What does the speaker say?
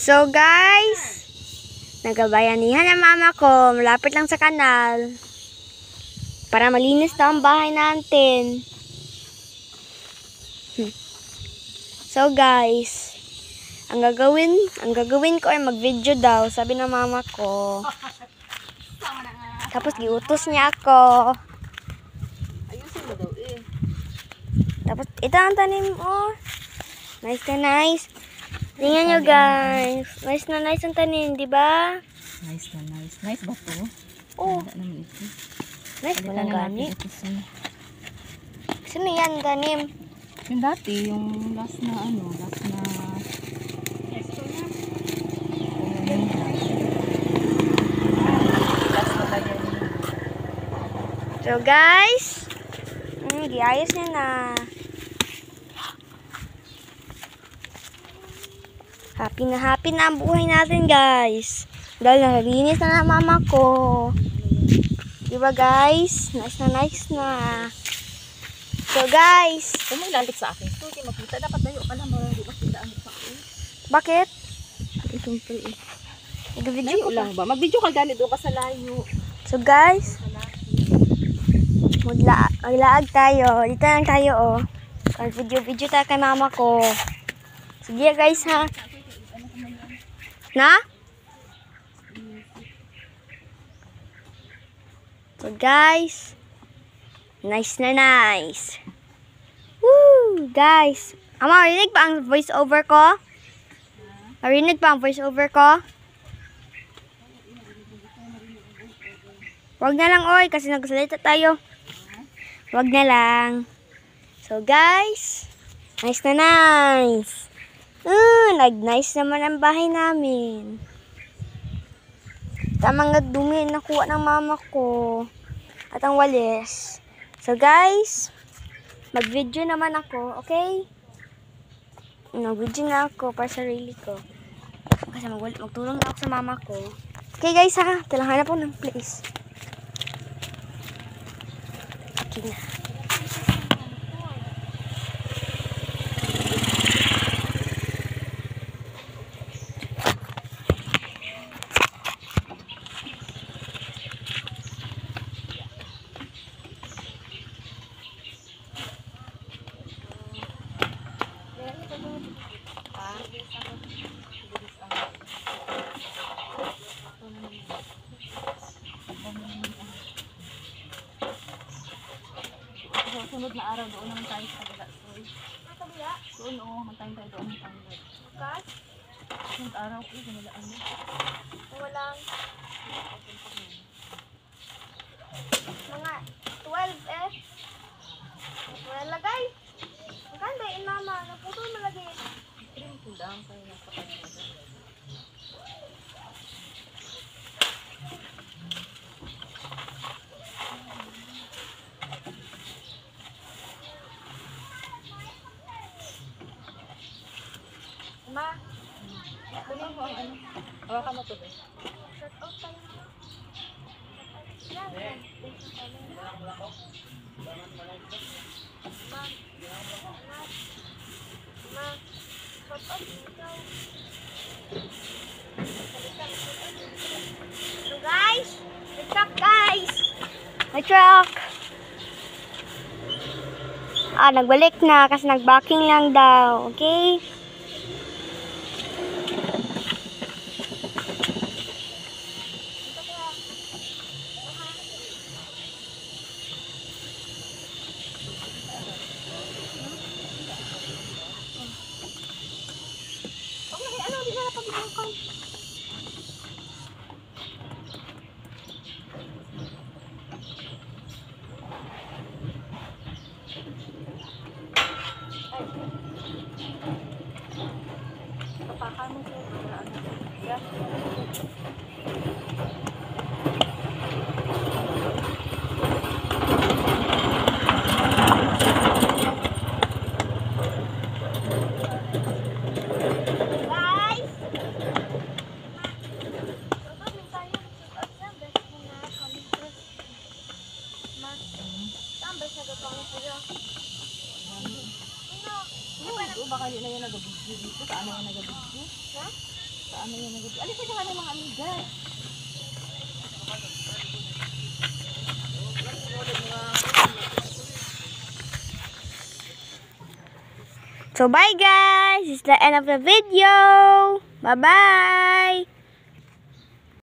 So guys, nagabayanihan ang mama ko, malapit lang sa kanal. Para malinis na ang bahay natin. So guys, ang gagawin ko ay mag-video daw, sabi ng mama ko. Tapos giutos niya ako. Ayusin mo daw eh. Tapos ito ang tanim mo. Nice na nice. Tingnan nyo guys. Nice na nice ang tanim, di ba? Nice na nice. Nice ba to? Oo. Wala naman ito. Nice ba ang gani? Sino yan tanim? Yung dati, yung last na So guys, giayos niya na. Happy na ang buhay natin guys. Dahil nalinis na ng mama ko. Diba guys? Nice na. So guys, kung may lalit sa akin, ito, di makita. Dapat dayo ka na, di makita ang sa akin. bakit? Itong pre eh. Nag-video ko lang ba? Mag-video ka ganit doon ka sa layo. So guys, maglaag tayo. Dito lang tayo oh. Video tayo kay mama ko. Sige guys ha. Na? So guys, nice na nice. Woo! Guys, marinig pa ang voice over ko? Marinig pa ang voice over ko? Wag na lang oy, kasi nagsalita tayo. Wag na lang. So guys, nice na nice. Nag-nice naman ang bahay namin. Tamang dumi nakuha ng mama ko. At ang walis. So guys, mag-video naman ako, okay? Mag-video na ako para sa sarili ko. Kasi magtulong na ako sa mama ko. Okay guys ha, tilangan na po ng place. Okay na. Sunod na araw doon naman tayo sa kabila. Doon oo, mantayin tayo doon ng tanggal. Bukas? Sunod araw ko, ganalaan mo. Walang mga 12 eh. Wala lagay. Maganda yun mama. Naputol malagay. Trim tindang tayo na sa kanila. Ma, Kunin mo ang ano. Hawakan mo to. shut out tayo. Yan. Ma, shut out ikaw. So guys, may truck guys. May truck. Nagbalik na kasi nagbacking lang daw. Okay? Papakan mo siya. Baka yun na yung nag-video dito. Saan na yung nag-video? Ha? Sa ano yun? Alis sa kanila mga amiga. So bye guys, it's the end of the video. Bye bye.